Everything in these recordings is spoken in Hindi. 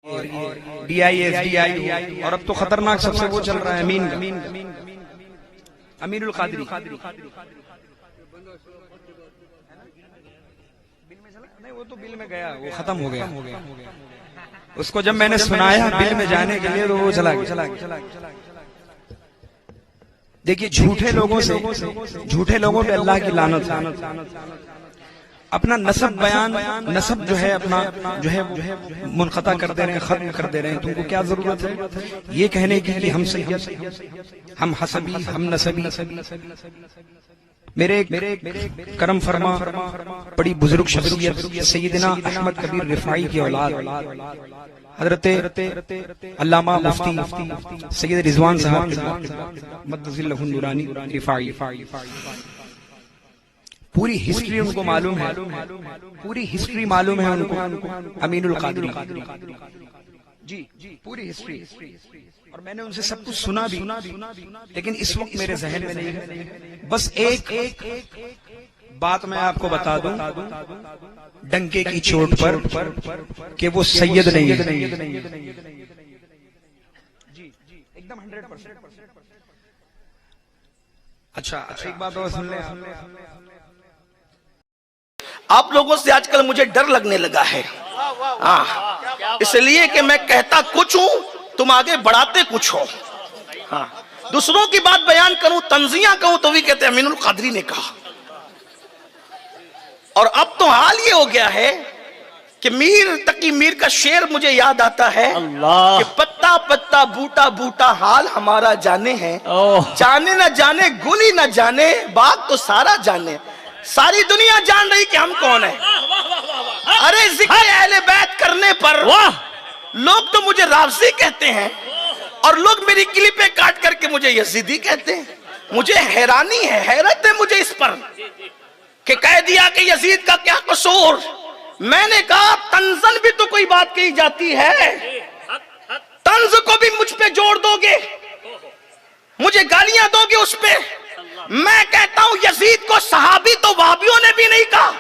DISDI और अब तो खतरनाक सबसे वो चल रहा है अमीनुल कादरी। नहीं वो तो बिल में गया, वो खत्म हो गया। उसको जब मैंने सुनाया बिल में जाने के लिए तो वो चला गया। देखिए झूठे लोगों पे अल्लाह की लानत। अपना नसब बयान, नसब जो है अपना जो है मुनक़ता कर दे रहे हैं, खत्म कर दे रहे हैं। तुमको क्या जरूरत है ये कहने की कि हम सैयद, हम हसबी, हम नसबी। मेरे करम फरमा बड़ी बुजुर्ग शख्सियत सैयदना अहमद कबीर रिफाई की औलाद हजरत अल्लामा मुफ्ती सैयद रिजवान साहब मद्दजिल्लहु नूरानी रिफाई, पूरी हिस्ट्री उनको मालूम है, पूरी हिस्ट्री मालूम है उनको अमीनुल कादरी जी, पूरी हिस्ट्री। और मैंने उनसे सब कुछ सुना भी, लेकिन इस वक्त मेरे जहन में नहीं है। बस एक बात मैं आपको बता दूं डंके की चोट पर कि वो सैयद नहीं है जी, एकदम 100%। अच्छा एक बात और सुन ले, आप लोगों से आजकल मुझे डर लगने लगा है, इसलिए कि मैं कहता कुछ हूं, तुम आगे बढ़ाते कुछ हो। दूसरों की बात बयान करूं, तंजियां कहूं तो भी कहते हैं अमीनुल कादरी ने कहा। और अब तो हाल ये हो गया है कि मीर तकी मीर का शेर मुझे याद आता है कि पत्ता पत्ता बूटा बूटा हाल हमारा जाने हैं, जाने ना जाने गुली ना जाने बाग तो सारा जाने। सारी दुनिया जान रही कि हम कौन है। अरे जिक्र अहले बैत करने पर लोग तो मुझे राफजी कहते हैं और लोग मेरी क्लिपें काट करके मुझे यजीदी कहते हैं। मुझे हैरानी है, हैरत है मुझे इस पर कि कह दिया कि यजीद का क्या कसूर। मैंने कहा तंजन भी तो कोई बात कही जाती है, तंज को भी मुझ पे जोड़ दोगे, मुझे गालियां दोगे उस पे। मैं कहता हूं यजीद को सहाबी तो वहाबियों ने भी नहीं कहा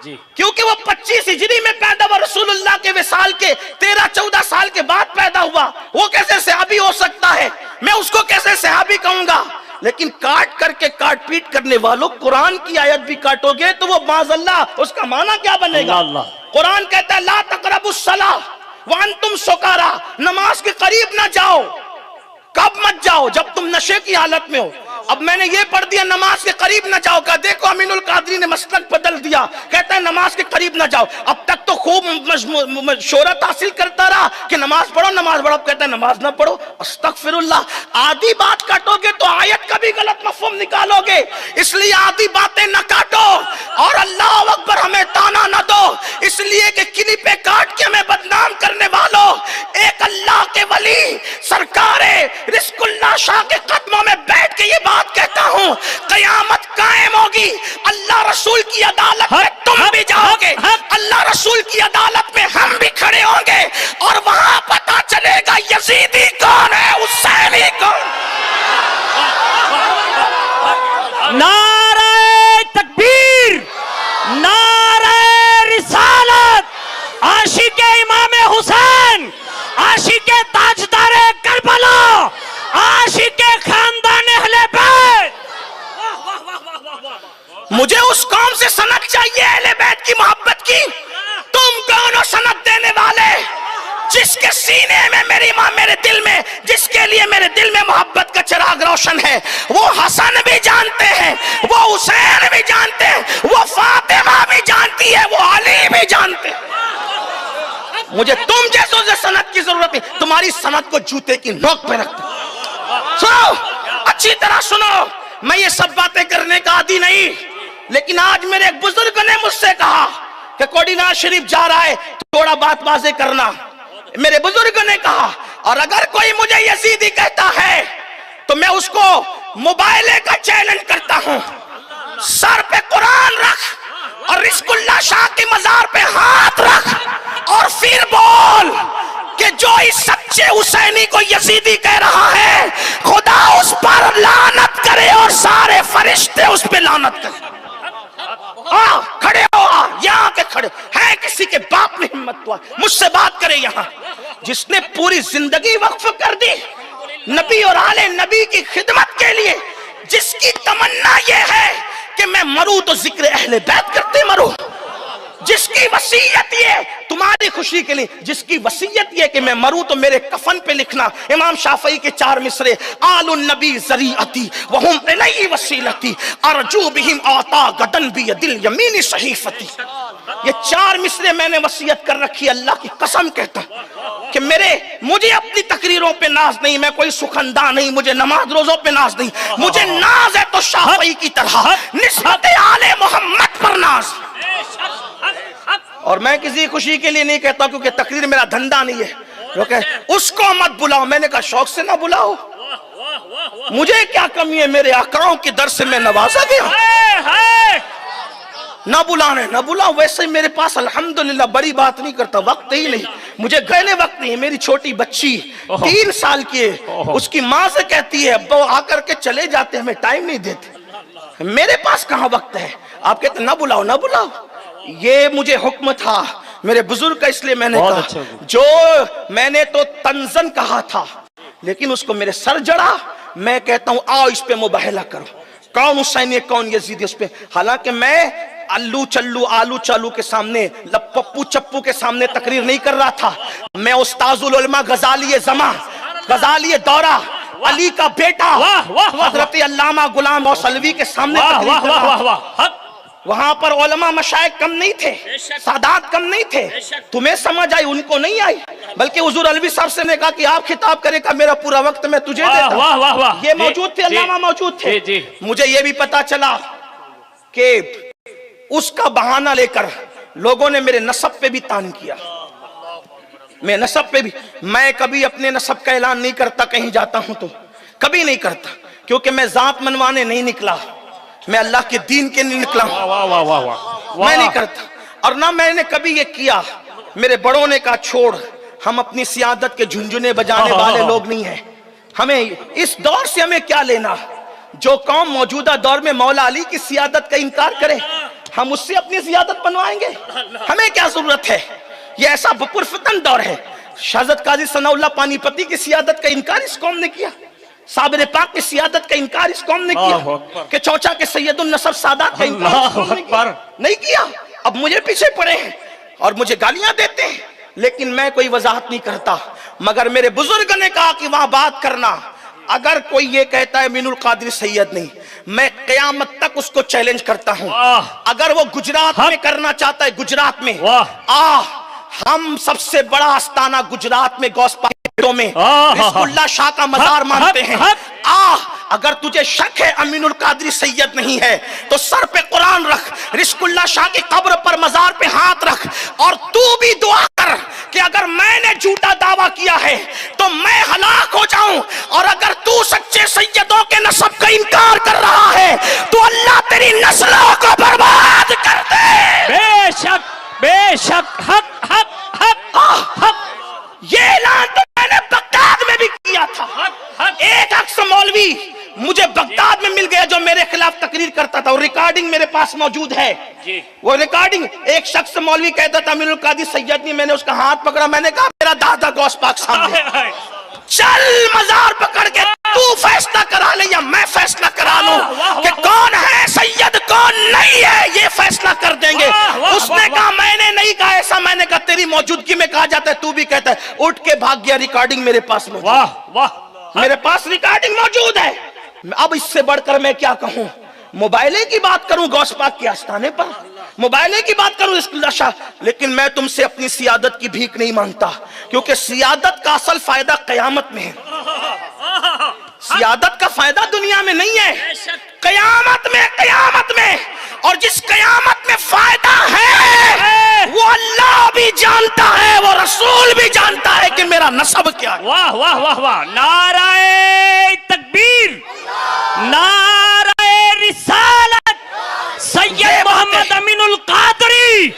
जी, क्योंकि वो 25 हिजरी में पैदा हुआ, रसूलुल्लाह के विसाल के 13-14 साल के बाद पैदा हुआ। वो कैसे सहाबी हो सकता है? मैं उसको कैसे सहाबी कहूंगा? लेकिन काट करके काट पीट करने वालों, कुरान की आयत भी काटोगे तो वो माज़अल्लाह, उसका माना क्या बनेगा? कुरान कहता है ला तक़रबुस्सलाह व अंतुम सुकारा, नमाज के करीब ना जाओ। कब मत जाओ? जब तुम नशे की हालत में हो। अब मैंने ये पढ़ दिया नमाज के करीब ना जाओ का, देखो अमीनुल कादरी ने मसलक बदल दिया, कहता है नमाज के करीब ना जाओ। अब तक तो खूब शोहरत हासिल करता रहा कि नमाज पढ़ो नमाज पढ़ो, अब कहता है नमाज ना पढ़ो। अस्तगफिरुल्लाह। आधी बात काटोगे तो आयत का भी गलत मफहूम निकालोगे, इसलिए आधी बातें न काटो और अल्लाह अकबर हमें ताना न दो, इसलिए कि क्लिपें काट के हमें बदनाम करने वालों, एक अल्लाह के वली सरकारे रिज़्कुल्लाह शाह के कदमों में बैठ के ये बात कहता हूं, कयामत कायम होगी, अल्लाह रसूल की अदालत में तुम भी जाओगे, अल्लाह रसूल की अदालत में हम भी खड़े होंगे और वहां पता चलेगा यजीदी कौन है, हुसैनी कौन। नारे तकबीर, नारे रिसालत, आशिके इमाम हुसैन, आशिके ताजदारे करबला, आशिके खानदान अहले बैत। मुझे उस कौम से सनद चाहिए अहले बैत की मोहब्बत की। तुम कौन हो सनद देने वाले? जिसके सीने में मेरी मां, मेरे दिल में, जिसके लिए मेरे दिल में मोहब्बत का चिराग रोशन है, वो हसन भी जानते हैं, वो हुसैन भी जानते हैं, वो फातिमा भी जानती है, वो अली भी जानते हैं। मुझे तुम जैसों से सनद की जरूरत नहीं। तुम्हारी सनद को जूते की नोक पे रखते। सुनो, अच्छी तरह सुनो, मैं ये सब बातें करने का आदी नहीं, लेकिन आज मेरे एक बुजुर्ग ने मुझसे कहा कि कोडीनार शरीफ जा रहा है, थोड़ा बात वाज़े करना। मेरे बुजुर्ग ने कहा, और अगर कोई मुझे यजीदी कहता है तो मैं उसको मुबाइले का चैलेंज करता हूं, सर पे कुरान रख और रिज़्कुल्लाह शाह की मजार पे हाथ रख और फिर बोल कि जो इस सच्चे हुसैनी को यजीदी कह रहा है, खुदा उस पर लानत करे और सारे फरिश्ते उस पे लानत करें। खड़े हो, यहाँ के खड़े है, किसी के बाप में हिम्मत हुआ मुझसे बात करे यहाँ, जिसने पूरी जिंदगी वक्फ कर दी नबी और आले नबी की खिदमत के लिए, जिसकी तमन्ना ये है कि मैं मरूं तो जिक्र अहले बैत करते मरूं, जिसकी वसीयत ये तुम्हारी खुशी के लिए, जिसकी वसीयत ये कि मैं मरूं तो मेरे कफन पे लिखना इमाम शाफई के 4 मिसरे, आलुन नबी ज़रीअती वहुम इलैहि वसीलती अर्जू बिहिम आता गदन बियदिल यमीनी सहीफती। ये 4 मिसरे मैंने वसीयत कर रखी, अल्लाह की कसम कहता कि मुझे अपनी तकरीरों पे नाज नहीं, मैं कोई सुखंदा नहीं, मुझे नमाज रोजों पे नाज नहीं, मुझे नाज है तो शाफई की तरह निस्बत आले मोहम्मद पर नाज। और मैं किसी खुशी के लिए नहीं कहता क्योंकि तकरीर मेरा धंधा नहीं है। लोग उसको मत बुलाओ, मैंने कहा शौक से ना बुलाओ, मुझे क्या कमी है, मेरे आकाओं के दर से मैं नवाजा गया। ना बुलाने ना बुलाओ, वैसे ही मेरे पास अल्हम्दुलिल्लाह बड़ी बात नहीं करता, वक्त ही नहीं, मुझे कहने वक्त नहीं है। मेरी छोटी बच्ची 3 साल की है, उसकी माँ से कहती है अब्बा आकर के चले जाते, हमें टाइम नहीं देते, मेरे पास कहाँ वक्त है। आप कहते ना बुलाओ ना बुलाओ, ये मुझे हुक्म था मेरे बुजुर्ग का, इसलिए मैंने कहा। जो मैंने तो तंजन कहा था लेकिन उसको मेरे सर जड़ा, मैं कहता हूं आओ इस पे मुबाहला करो, कौन हुसैन कौन यजीदी, उस पे। हालांकि मैं अल्लू चल्लू आलू चालू के सामने, पप्पू चप्पू के सामने तकरीर नहीं कर रहा था, मैं उस्ताजुल उलमा गजाली जमा गजाली दौरा अली का बेटा हजरत अल्लामा गुलाम मौसलवी के सामने तकरीर कर रहा था। वहां पर उलमा मशाइख कम नहीं थे, सादात कम नहीं थे, तुम्हें समझ आई उनको नहीं आई, बल्कि हुजूर अलवी साहब से ने कहा कि आप खिताब करेगा, मेरा पूरा वक्त मैं तुझे देता हूं। ये मौजूद थे, अल्लामा मौजूद थे। मुझे ये भी पता चला कि उसका बहाना लेकर लोगों ने मेरे नसब पे भी तान किया। मैं नसब पे भी, मैं कभी अपने नसब का ऐलान नहीं करता, कहीं जाता हूं तो कभी नहीं करता, क्योंकि मैं जात मनवाने नहीं निकला, मैं अल्लाह के दीन के लिए निकला हूं, मैं नहीं करता। और ना मैंने कभी ये किया, मेरे बड़ों ने कहा छोड़, हम अपनी सियादत के झुंझुने बजाने वाले लोग नहीं हैं, हमें इस दौर से हमें क्या लेना। जो कौम मौजूदा दौर में मौला अली की सियादत का इनकार करे, हम उससे अपनी सियादत बनवाएंगे, हमें क्या जरूरत है। ये ऐसा बपुरफतन दौर है। शहज़द काजी सनाउल्लाह पानीपती की सियादत का इनकार इस कौम ने किया, साबिर पाक की सियादत का इनकार इस कौम ने किया, कि चौचा के सैयदुन नसब सादात का इनकार नहीं किया। अब मुझे पीछे पड़े हैं और मुझे गालियां देते हैं, लेकिन मैं कोई वजाहत नहीं करता। मगर मेरे बुजुर्ग ने कहा कि वहां बात करना, अगर कोई ये कहता है मीनुल कादरी सैयद नहीं, मैं क़यामत तक उसको चैलेंज करता हूं। अगर वो गुजरात में करना चाहता है, गुजरात में हम सबसे बड़ा आस्थाना गुजरात में गौस में रिज़्कुल्लाह शाह का मजार मानते हैं। अगर तुझे शक है अमीनुल कादरी सैयद नहीं है तो सर पे कुरान रख, रिज़्कुल्लाह शाह की कब्र पर मजार पे हाथ रख, और तू भी दुआ कर कि अगर मैंने झूठा दावा किया है तो मैं हलाक हो जाऊं, और अगर तू सच्चे सैयदों के नस्ब का इनकार कर रहा है तो अल्लाह तेरी नस्लों को बर्बाद कर दे। बेशक बेशक, हक हक हक हक। ये ऐलान तो मैंने बगदाद में भी किया था। एक अक्स मौलवी मुझे बगदाद में मिल गया जो मेरे खिलाफ तकरीर करता था, और रिकॉर्डिंग मेरे पास मौजूद है। वो रिकॉर्डिंग, एक शख्स मौलवी कहता था अमीनुल कादरी सैयद नहीं, मैंने उसका हाथ पकड़ा, मैंने कहा मेरा दादा गौस पाक सामने, चल मजार पकड़ के तू फैसला करा ले या मैं फैसला करा लूं कि कौन है सैयद कौन नहीं है, ये फैसला कर देंगे। उसने कहा मैंने नहीं कहा ऐसा, मैंने कहा तेरी मौजूदगी में कहा जाता है, तू भी कहता है। उठ के भाग गया, रिकॉर्डिंग मेरे पास मौजूद, वाह वाह, मेरे पास रिकॉर्डिंग मौजूद है। अब इससे बढ़कर मैं क्या कहूं, मोबाइले की बात करूं गौस पाक के आस्थाने पर, मोबाइले की बात करूं रिज़्कुल्लाह शाह, लेकिन मैं तुमसे अपनी सियादत की भीख नहीं मांगता, क्योंकि सियादत का असल फायदा कयामत में है। सियादत का फायदा दुनिया में नहीं है, कयामत में, कयामत में। और जिस कयामत में फायदा है वो अल्लाह भी जानता है, वो रसूल भी जानता है कि मेरा नसब क्या है। वाह वाह वाह वाह, नाराए तकबीर, नाराए रिसालत, सैयद मोहम्मद अमीनुल कादरी।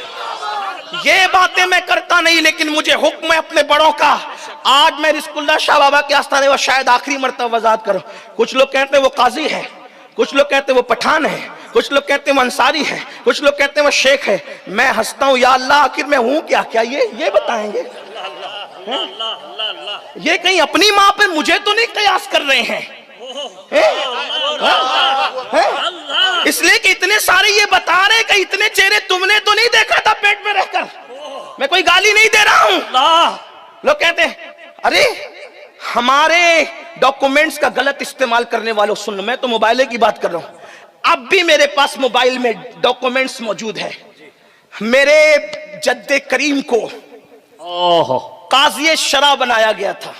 ये बातें मैं करता नहीं, लेकिन मुझे हुक्म है अपने बड़ों का। आज मैं रिज़्कुल्लाह शाह बाबा के आस्थाने वो शायद आखिरी मर्तबा वजात करूं। कुछ लोग कहते हैं वो काजी है, कुछ लोग कहते हैं वो पठान है, कुछ लोग कहते हैं वो अंसारी है, कुछ लोग कहते हैं वो शेख है। मैं हंसता हूं, या अल्लाह आखिर मैं हूं क्या? क्या ये बताएंगे? ये कहीं अपनी माँ पे मुझे तो नहीं कयास कर रहे हैं? इसलिए कि इतने सारे ये बता रहे कि इतने चेहरे तुमने तो नहीं देखा था पेट में रहकर। मैं कोई गाली नहीं दे रहा हूं। लोग कहते हैं अरे हमारे डॉक्यूमेंट्स का गलत इस्तेमाल करने वालों, सुन लो, मैं तो मोबाइल की बात कर रहा हूं। अब भी मेरे पास मोबाइल में डॉक्यूमेंट्स मौजूद है। मेरे जद्दे करीम को काजी शरा बनाया गया था,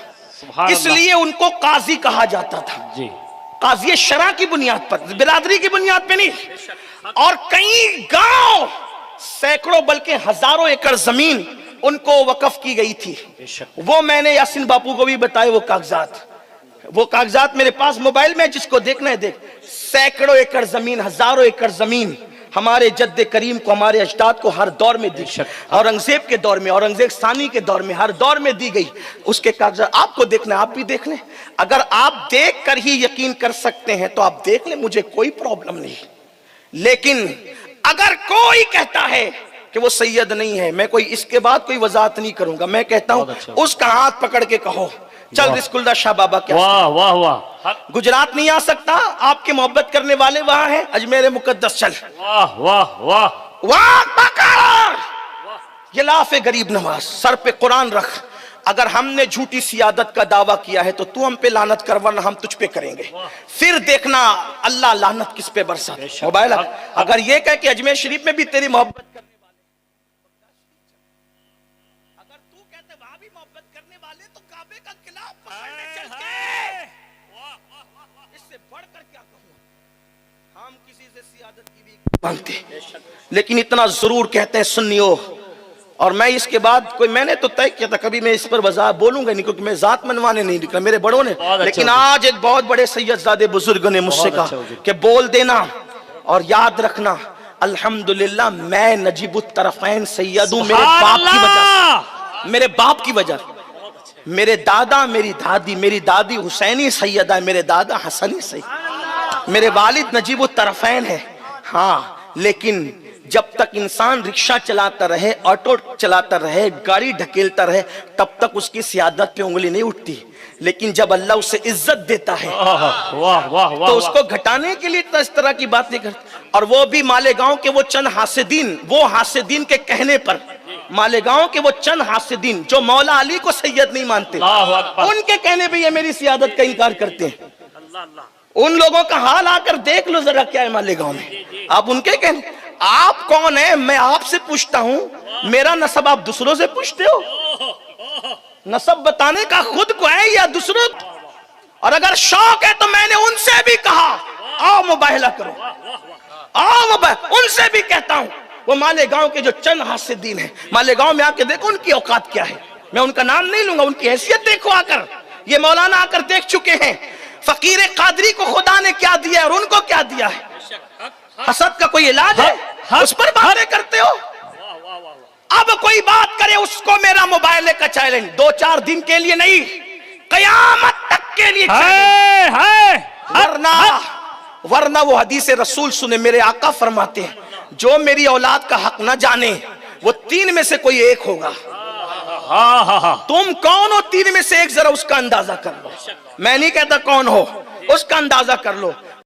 इसलिए उनको काजी कहा जाता था जी। काजी शरा की बुनियाद पर, बिरादरी की बुनियाद पे नहीं। और कई गांव, सैकड़ों बल्कि हजारों एकड़ जमीन उनको वक्फ की गई थी। वो मैंने यासीन बापू को भी बताए, वो कागजात मेरे पास मोबाइल में, जिसको देखना है देख। सैकड़ों एकड़ जमीन, हजारों एकड़ जमीन हमारे जद्दे करीम को, हमारे अजदाद को हर दौर में दी। औरंगजेब के दौर में, औरंगजेब सानी के दौर में, हर दौर में दी गई। उसके कागजात आपको देखना है, आप भी देख लें। अगर आप देख कर ही यकीन कर सकते हैं तो आप देख लें, मुझे कोई प्रॉब्लम नहीं। लेकिन अगर कोई कहता है कि वो सैयद नहीं है, मैं कोई इसके बाद कोई वजाहत नहीं करूंगा। मैं कहता हूं उसका हाथ पकड़ के कहो, चल रिस्कुल्ला शाह बाबा क्या। वाह वाह वाह। गुजरात नहीं आ सकता, आपके मोहब्बत करने वाले वहां हैं, अजमेर मुकद्दस चल। वाह वाह वाह वाह। गिलाफ गरीब नवाज, सर पे कुरान रख। अगर हमने झूठी सियादत का दावा किया है तो तू हम पे लानत कर, वरना हम तुझ पे करेंगे। फिर देखना अल्लाह लानत किस पे बरसा। मोबाइल अगर ये कहे कि अजमेर शरीफ में भी तेरी मोहब्बत करने वाले, अगर तू कहते वहां भी मोहब्बत करने वाले, तो काबे का किला पकड़ने चल के, इससे बढ़कर क्या कहूं। हम किसी से सियादत की भी मांगते, लेकिन इतना जरूर कहते हैं सुन्नियों। और मैं इसके बाद कोई, मैंने तो तय किया था कभी मैं इस पर वजाहत बोलूंगा नहीं, क्योंकि मैं जात मनवाने नहीं निकला, मेरे बड़ों ने। लेकिन आज एक बहुत बड़े सैयदजादे बुजुर्गों ने मुझसे कहा कि बोल देना और याद रखना, अल्हम्दुलिल्लाह मैं नजीबुत तरफ़ैन सैयद हूं, मेरे बाप की वजह, मेरे बाप की वजह। मेरे दादा, मेरी दादी हुसैनी सैयदा है, मेरे दादा हसनी सैयद, मेरे वालिद नजीबुत तरफ़ैन है। हाँ, लेकिन जब तक इंसान रिक्शा चलाता रहे, ऑटो चलाता रहे, गाड़ी ढकेलता रहे, तब तक उसकी सियादत पे उंगली नहीं उठती। लेकिन जब अल्लाह उसे इज्जत देता है तो उसको घटाने के लिए इस तरह की बात नहीं करता। और वो भी मालेगांव के वो चंद हासिदीन, वो हासिदीन के कहने पर, मालेगांव के वो चंद हासिदीन जो मौला अली को सैयद नहीं मानते, उनके कहने पे ये मेरी सियादत का इनकार करते हैं। उन लोगों का हाल आकर देख लो जरा क्या है मालेगांव में। आप उनके कहने, आप कौन है मैं आपसे पूछता हूं, मेरा नसब आप दूसरों से पूछते हो? नसब बताने का खुद को है या दूसरों? और अगर शौक है तो मैंने उनसे भी कहा आओ मुबाहिला करो, आओ मुबाहिला। उनसे भी कहता हूं, वो मालेगांव के जो चंद हासिदीन हैं, मालेगांव में आके देखो उनकी औकात क्या है। मैं उनका नाम नहीं लूंगा, उनकी हैसियत देखो आकर। ये मौलाना आकर देख चुके हैं फकीर कादरी को खुदा ने क्या दिया है और उनको क्या दिया है। हसद का कोई इलाज है? उस पर बातें करते हो। अब कोई बात करे उसको मेरा मोबाइल का चैलेंज, 2-4 दिन के लिए नहीं, कयामत तक के लिए वरना वो हदीस रसूल सुने, मेरे आका फरमाते हैं जो मेरी औलाद का हक ना जाने वो 3 में से कोई एक होगा। तुम कौन हो 3 में से एक? जरा उसका अंदाजा कर लो। मैं नहीं कहता कौन हो, उसका अंदाजा कर लो।